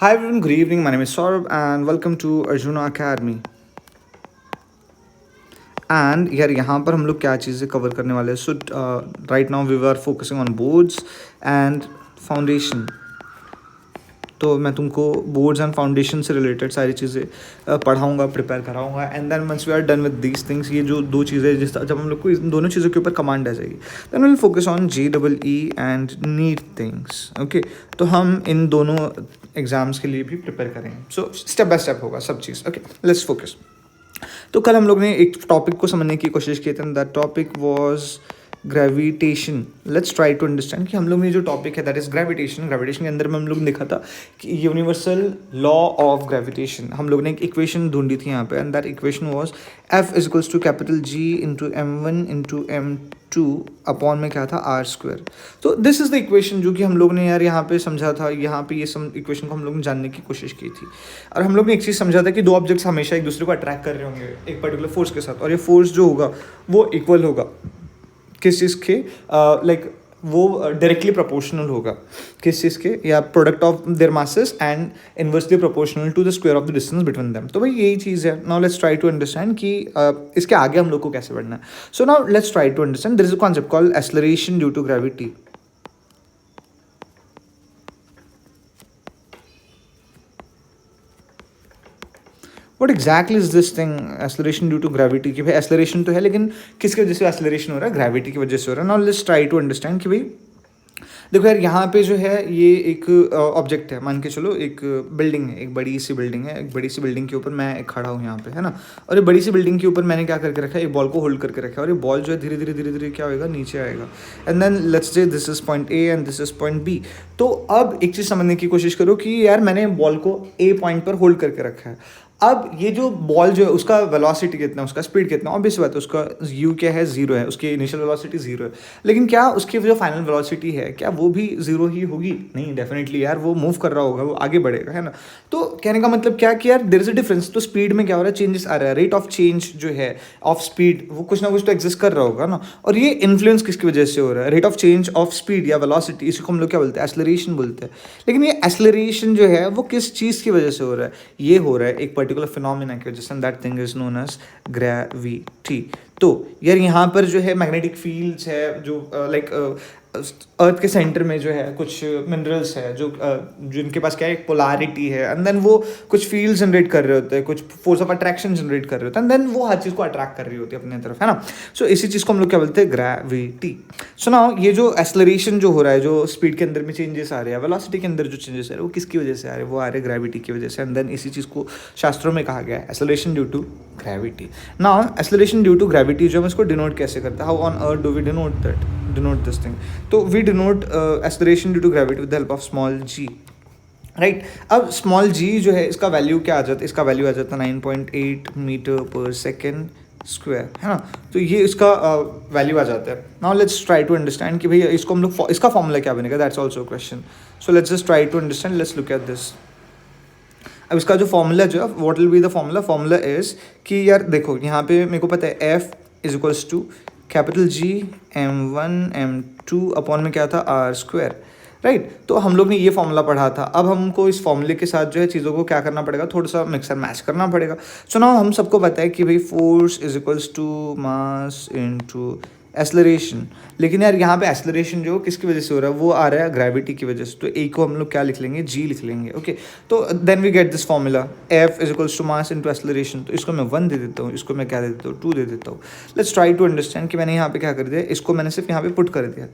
Hi everyone, good evening. My name is Saurabh and welcome to Arjuna Academy. And यार यहाँ पर हम लोग क्या चीज़ें कवर करने वाले हैं. So right now we are focusing on boards and foundation. तो मैं तुमको बोर्ड्स एंड फाउंडेशन से रिलेटेड सारी चीज़ें पढ़ाऊँगा, प्रिपेयर कराऊँगा. And then once we are done with these things, ये जो दो चीज़ें जब हम लोग को इन दोनों चीज़ों के ऊपर कमांड आ जाएगी, then will focus on JEE and NEET things. Okay, तो हम इन दोनों एग्जाम्स के लिए भी प्रिपेयर करेंगे. सो स्टेप बाय स्टेप होगा सब चीज़. Okay, let's focus. तो कल हम लोग ने एक टॉपिक को समझने की कोशिश की थी. That topic was gravitation. Let's try to understand कि हम लोग ने जो टॉपिक है दैट इज ग्रेविटेशन. ग्रेविटेशन के अंदर में हम लोग ने लिखा था कि यूनिवर्सल लॉ ऑफ ग्रेविटेशन. हम लोग ने एक इक्वेशन ढूंढी थी यहाँ पे and that equation was F is equals to capital G into M1 into M2 upon में क्या था R स्क्वायर. तो दिस इज द इक्वेशन जो कि हम लोग ने यार यहाँ पे समझा था. यहाँ पे ये इक्वेशन को हम लोग ने जानने की कोशिश की थी और हम लोग ने एक चीज़ समझा था कि दो ऑब्जेक्ट्स हमेशा एक दूसरे को अट्रैक्ट कर रहे होंगे एक पर्टिकुलर फोर्स के साथ, और ये फोर्स जो होगा वो इक्वल होगा किस चीज़ के, लाइक वो डायरेक्टली प्रोपोर्शनल होगा किस चीज़ के, या product of their masses and inversely proportional to the square of the distance between them. तो भाई यही चीज़ है. Now let's try to understand कि इसके आगे हम लोग को कैसे बढ़ना है. So now let's try to understand there is a concept called acceleration due to gravity. What exactly is this thing acceleration due to gravity. कि भाई एक्सेलरेशन तो है लेकिन किसकी वजह से एक्सेलरेशन हो रहा है? ग्रेविटी की वजह से हो रहा है. Now let's try to understand कि भाई देखो यार यहाँ पे जो है ये एक ऑब्जेक्ट है. मान के चलो एक बिल्डिंग है, एक बड़ी सी बिल्डिंग है. एक बड़ी सी बिल्डिंग के ऊपर मैं खड़ा हूँ यहाँ पे, है ना. और ये बड़ी सी बिल्डिंग के ऊपर मैंने क्या करके रखा है, एक बॉल को होल्ड करके रखा है और ये बॉल जो है धीरे धीरे धीरे धीरे क्या होएगा, नीचे आएगा. And then let's say this is point A and this is point B. तो अब एक चीज़ समझने की कोशिश करो कि यार मैंने बॉल को A पॉइंट पर होल्ड करके रखा है. अब ये जो बॉल जो है उसका वेलोसिटी कितना है, उसका स्पीड कितना, ऑब्वियस बात है उसका u क्या है, जीरो है. उसकी इनिशियल वेलोसिटी जीरो है. लेकिन क्या उसकी जो फाइनल वेलोसिटी है क्या वो भी जीरो ही होगी? नहीं, डेफिनेटली यार वो मूव कर रहा होगा, वो आगे बढ़ेगा, है ना. तो कहने का मतलब क्या कि यार देयर इज अ डिफरेंस. तो स्पीड में क्या हो रहा है, चेंजेस आ रहा है. रेट ऑफ चेंज जो है ऑफ स्पीड वो कुछ ना कुछ तो एग्जिस्ट कर रहा होगा ना. और ये इन्फ्लुएंस किसकी वजह से हो रहा है? Rate of change of speed या वेलोसिटी, इसको हम लोग क्या बोलते हैं, एक्सेलरेशन बोलते हैं. लेकिन ये एक्सेलरेशन जो है वो किस चीज़ की वजह से हो रहा है? ये हो रहा है एक पर्टिकुलर फिनोमिना की वजह से. That thing is known as gravity. तो यार यहाँ पर जो है मैग्नेटिक फील्ड्स है जो लाइक अर्थ के सेंटर में जो है कुछ मिनरल्स है जो जिनके पास क्या है, एक पोलारिटी है. एंड देन वो कुछ फील्ड जनरेट कर रहे होते हैं, कुछ फोर्स ऑफ अट्रैक्शन जनरेट कर रहे होते हैं. एंड देन वो हर चीज़ को अट्रैक्ट कर रही होती है अपने तरफ, है ना. सो इसी चीज़ को हम लोग क्या बोलते हैं, ग्रेविटी. सो नाउ ये जो एक्सेलरेशन जो हो रहा है, जो स्पीड के अंदर में चेंजेस आ रहे हैं, वेलोसिटी के अंदर जो चेंजेस आ रहे हैं, वो किसकी वजह से आ रहे हैं? वो आ रहे हैं ग्रेविटी की वजह से. एंड देन इसी चीज़ को शास्त्रों में कहा गया है acceleration due to gravity. Now acceleration due to gravity जो हम इसको डिनोट कैसे करते हैं, how on earth do we denote this thing. तो we denote acceleration due to gravity with the help of small g. Right. अब small g जो है इसका वैल्यू क्या आ जाता है? इसका वैल्यू आ जाता है 9.8 मीटर पर सेकेंड स्क्वायर, है ना. तो ये इसका वैल्यू आ जाता है. Now let's try to understand कि भैया इसको हम लोग इसका फॉर्मूला क्या बनेगा. That's also question. So let's just try to understand. Let's look at this. अब इसका जो फॉर्मूला जो है, what will be the formula. Formula is कि यार देखो यहाँ पे मेरे को पता है F is equals to capital G M1 M2 upon में क्या था, R स्क्वायर. राइट. तो हम लोग ने ये फॉर्मूला पढ़ा था. अब हमको इस फॉर्मूले के साथ जो है चीज़ों को क्या करना पड़ेगा, थोड़ा सा मिक्सर मैच करना पड़ेगा. सो नाउ हम सबको पता है कि भाई force is equals to mass into acceleration. लेकिन यार यहाँ पे एक्सेलरेशन जो किसकी वजह से हो रहा है, वो आ रहा है ग्रेविटी की वजह से. तो ए को हम लोग क्या लिख लेंगे, G लिख लेंगे. ओके. तो then we get this formula F is equals to mass into acceleration. तो इसको मैं 1 दे देता हूँ, इसको मैं क्या दे देता हूँ, 2 दे देता हूँ. लेट्स ट्राई टू अंडरस्टैंड कि मैंने यहाँ पे क्या कर दिया, इसको मैंने सिर्फ यहाँ पे पुट कर दिया,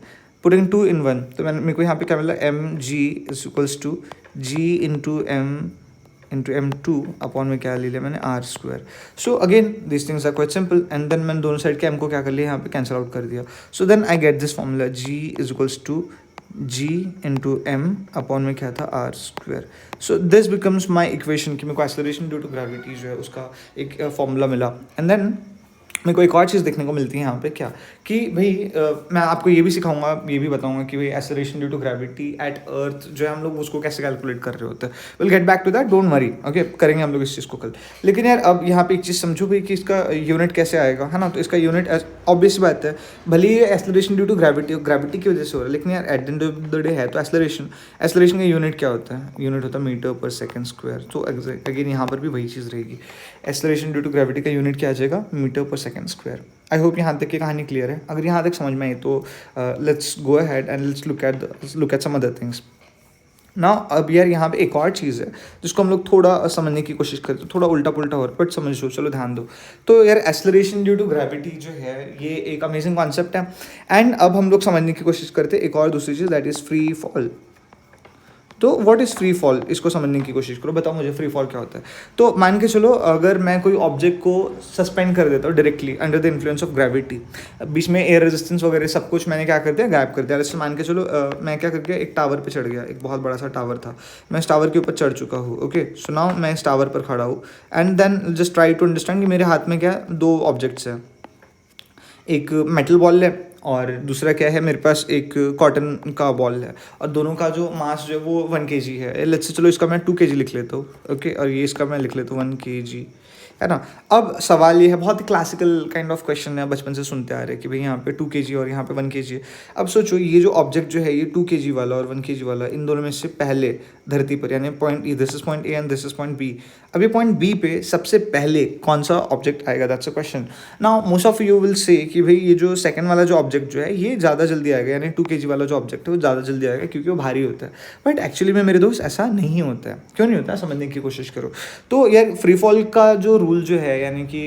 पुटिंग 2 in 1. तो मैंने मेरे को यहाँ पे क्या मिला, mg is equals to G into M2 upon में क्या ले लिया मैंने, R square. So again this things are quite simple. And then मैंने दोनों साइड के M को क्या कर लिया, यहाँ पे कैंसिल आउट कर दिया. So then I get this formula G is equals to G into M upon में क्या था, R square. So this becomes my equation कि मेरे को एक्सेलरेशन ड्यू टू ग्रेविटी जो है उसका एक फॉर्मूला मिला. एंड देन मेरे को एक और चीज़ देखने को मिलती है यहाँ पे क्या कि भाई मैं आपको ये भी सिखाऊंगा, ये भी बताऊंगा कि भाई acceleration due to gravity at earth जो है हम लोग उसको कैसे कैलकुलेट कर रहे होते हैं। Will get back to that, don't worry, okay, करेंगे हम लोग इस चीज़ को कल। लेकिन यार अब यहाँ पे एक चीज़ समझो भाई कि इसका यूनिट कैसे आएगा, है ना। तो इसका यूनिट ऑब्वियस बात है, भले ही एक्सेलरेशन ड्यू टू ग्रेविटी की वजह से हो रहा है, लेकिन यार at the end of the day है तो एक्सेलरेशन का यूनिट क्या होता है, यूनिट होता है मीटर पर सेकेंड स्क्वायर। तो अगेन यहाँ पर भी वही चीज़ रहेगी, एक्सेलरेशन ड्यू टू ग्रेविटी का यूनिट क्या आ जाएगा, मीटर पर सेकेंड स्क्वायर। आई होप यहाँ तक की कहानी क्लियर है। अगर यहाँ तक समझ में आई तो let's go ahead and let's look at some other things ना। अब यार यहाँ पे एक और चीज़ है जिसको हम लोग थोड़ा समझने की कोशिश करते हैं, थोड़ा उल्टा पुल्टा हो रहा है बट समझ लो, चलो ध्यान दो। तो यार एक्सेलरेशन ड्यू टू ग्रेविटी जो है ये एक अमेजिंग कॉन्सेप्ट है। एंड अब हम लोग समझने की कोशिश करते हैं एक और दूसरी चीज़, दैट इज़ फ्री फॉल। तो व्हाट इज़ फ्री फॉल, इसको समझने की कोशिश करो, बताओ मुझे फ्री फॉल क्या होता है। तो मान के चलो अगर मैं कोई ऑब्जेक्ट को सस्पेंड कर देता हूँ directly under the influence of gravity, बीच में एयर रेजिस्टेंस वगैरह सब कुछ मैंने क्या कर दिया, गायब कर दिया। जैसे मान के चलो मैं क्या कर गया, एक टावर पे चढ़ गया, एक बहुत बड़ा सा टावर था, मैं इस टावर के ऊपर चढ़ चुका हूँ, ओके। सो नाउ मैं इस टावर पर खड़ा हूँ and then just try to understand कि मेरे हाथ में क्या है, दो ऑब्जेक्ट्स हैं, एक मेटल बॉल है और दूसरा क्या है, मेरे पास एक कॉटन का बॉल है, और दोनों का जो मास जो है वो 1 kg है। लेट्स से चलो इसका मैं 2 kg लिख लेता हूँ, ओके, और ये इसका मैं लिख लेता हूँ 1 kg, है ना। अब सवाल ये है, बहुत ही क्लासिकल काइंड ऑफ क्वेश्चन है, बचपन से सुनते आ रहे हैं कि भाई यहाँ पे 2 kg और यहाँ पे 1 kg है। अब सोचो ये जो ऑब्जेक्ट जो है ये 2 kg वाला और 1 kg वाला, इन दोनों में से पहले धरती पर, यानी point this is point A and this is point B, अब ये पॉइंट बी पे सबसे पहले कौन सा ऑब्जेक्ट आएगा, that's a question. Now most of you will say कि भाई ये जो सेकंड वाला जो ऑब्जेक्ट जो है ये ज़्यादा जल्दी आएगा, यानी 2 kg वाला जो ऑब्जेक्ट है वो ज़्यादा जल्दी आएगा क्योंकि वो भारी होता है। बट एक्चुअली में मेरे दोस्त ऐसा नहीं होता है। क्यों नहीं होता है, समझने की कोशिश करो। तो यार फ्री फॉल का जो रूल जो है, यानी कि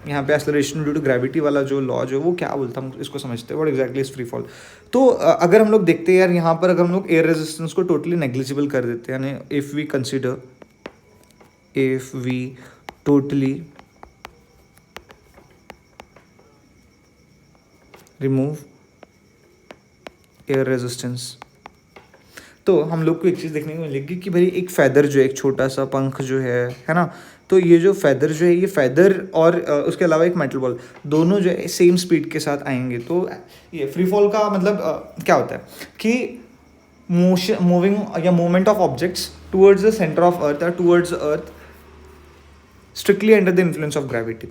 यहाँ पे एक्सेलरेशन ड्यू टू ग्रेविटी वाला जो लॉ जो वो क्या बोलता हूँ इसको समझते हैं, what exactly is free fall. तो अगर हम लोग देखते हैं यार यहाँ पर, अगर हम लोग एयर रेजिस्टेंस को टोटली नेग्लिजिबल कर देते हैं, यानी if we totally remove air resistance, तो हम लोग को एक चीज़ देखने को मिलेगी कि भाई एक फैदर जो है, एक छोटा सा पंख जो है ना, तो ये जो फैदर जो है, ये फैदर और उसके अलावा एक मेटल बॉल, दोनों जो है सेम स्पीड के साथ आएंगे। तो ये फ्री फॉल का मतलब क्या होता है कि मूविंग या movement of objects towards the centre of earth या towards earth strictly under the influence of gravity.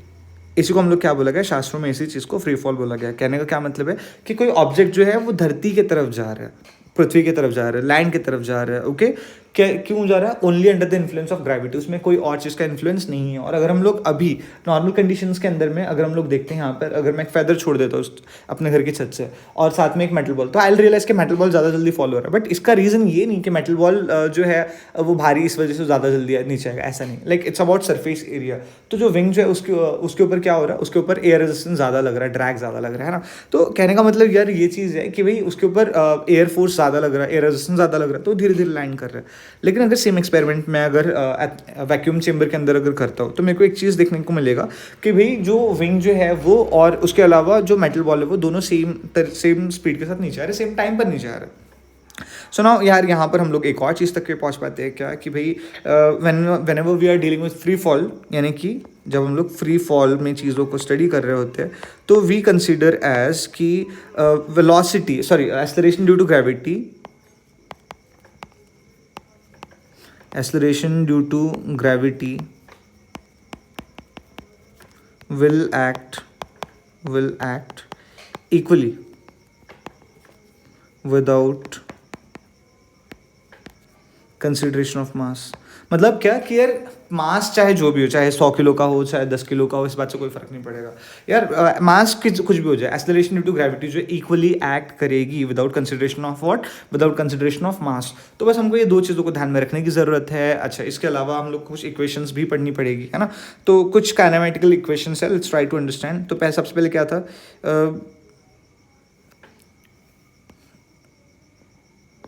इसी को हम लोग क्या बोला गया, शास्त्रों में इसी चीज़ को फ्री फॉल बोला गया। कहने का क्या मतलब है कि कोई ऑब्जेक्ट जो है वो धरती की तरफ जा रहा है, पृथ्वी की तरफ जा रहा है, लैंड की तरफ जा रहा है, ओके। क्या क्यों जा रहा है, only under the influence of gravity, उसमें कोई और चीज़ का इन्फ्लुएंस नहीं है। और अगर हम लोग अभी नॉर्मल कंडीशंस के अंदर में अगर हम लोग देखते हैं यहाँ पर, अगर मैं एक फैदर छोड़ देता हूँ अपने घर की छत से और साथ में एक मेटल बॉल, तो आई रियलाइज कि मेटल बॉल ज़्यादा जल्दी फॉल हो रहा है। बट इसका रीज़न ये नहीं कि मेटल बॉल जो है वो भारी इस वजह से ज़्यादा जल्दी नीचे आएगा, ऐसा नहीं। Like it's about surface area. तो जो विंग जो है उसके ऊपर क्या हो रहा है, उसके ऊपर एयर रेजिस्टेंस ज़्यादा लग रहा है, ड्रैग ज़्यादा लग रहा है ना। तो कहने का मतलब यार ये चीज़ है कि भाई उसके ऊपर एयर फोर्स ज़्यादा लग रहा है, एयर रेजिस्टेंस ज़्यादा लग रहा है, तो धीरे धीरे लैंड कर रहा है। लेकिन अगर सेम एक्सपेरिमेंट में अगर वैक्यूम चेंबर के अंदर अगर करता हूँ तो मेरे को एक चीज़ देखने को मिलेगा कि भाई जो विंग जो है वो और उसके अलावा जो मेटल बॉल है वो दोनों सेम स्पीड के साथ नीचे आ रहे, सेम टाइम पर नीचे आ रहे हैं। सो नाउ यार यहाँ पर हम लोग एक और चीज़ तक के पहुँच पाते हैं क्या कि भाई whenever we are dealing with free fall, यानी कि जब हम लोग फ्री फॉल में चीज़ों को स्टडी कर रहे होते हैं तो वी कंसिडर एज कि velocity acceleration due to gravity, acceleration due to gravity will act equally without consideration of mass। मतलब क्या कि यार मास चाहे जो भी हो, चाहे 100 किलो का हो, चाहे 10 किलो का हो, इस बात से कोई फर्क नहीं पड़ेगा यार। मास कुछ भी हो जाए, एक्सेलरेशन ड्यू टू ग्रेविटी जो इक्वली एक्ट करेगी without consideration of what, without consideration of mass. तो बस हमको ये दो चीज़ों को ध्यान में रखने की ज़रूरत है। अच्छा, इसके अलावा हम लोग कुछ इक्वेशंस भी पढ़नी पड़ेगी, है ना। तो कुछ काइनेमेटिकल इक्वेशंस है, लेट्स ट्राई टू अंडरस्टैंड। तो सबसे पहले क्या था,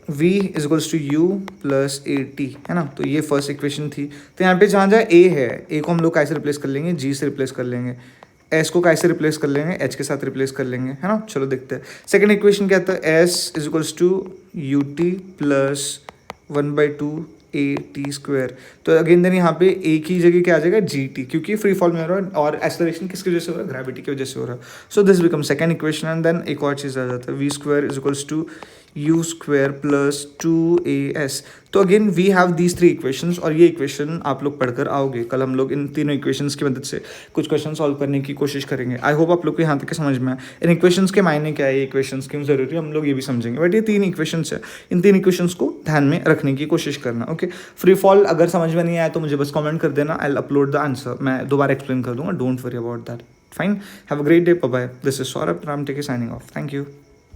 v is equals to u plus a t, है ना। तो ये फर्स्ट इक्वेशन थी। तो यहाँ पे जहाँ जहाँ a है, a को हम लोग कैसे रिप्लेस कर लेंगे, g से रिप्लेस कर लेंगे, s को कैसे रिप्लेस कर लेंगे, h के साथ रिप्लेस कर लेंगे, है ना। चलो देखते हैं। सेकंड इक्वेशन क्या था, s is equals to u t plus 1/2 a t square, तो अगेन देन यहाँ पे ए की जगह क्या आ जाएगा जी टी, क्योंकि फ्री फॉल में हो रहा है और एक्सेलरेशन किसकी वजह से हो रहा है, ग्रेविटी की वजह से हो रहा है. So this become second equation and then एक और चीज़ आ जाता है, v square is equals to u square plus 2as. तो again we have these three equations और ये इक्वेशन आप लोग पढ़कर आओगे. कल हम लोग इन तीनों इक्वेशंस की मदद से कुछ क्वेश्चन सॉल्व करने की कोशिश करेंगे. आई होप आप लोग को यहाँ तक समझ में आए इन इक्वेशंस के मायने क्या है, ये इक्वेशंस क्यों जरूरी है, हम लोग ये भी समझेंगे. बट ये तीन इक्वेशंस है, इन तीन इक्वेशंस को ध्यान में रखने की कोशिश करना. ओके, फ्री फॉल अगर समझ में नहीं आया तो मुझे बस कमेंट कर देना, I will upload the answer. मैं दोबारा एक्सप्लेन कर दूंगा, don't worry about that. Fine, have a great day, bye bye. This is Saurabh Ramteke signing off. Thank you.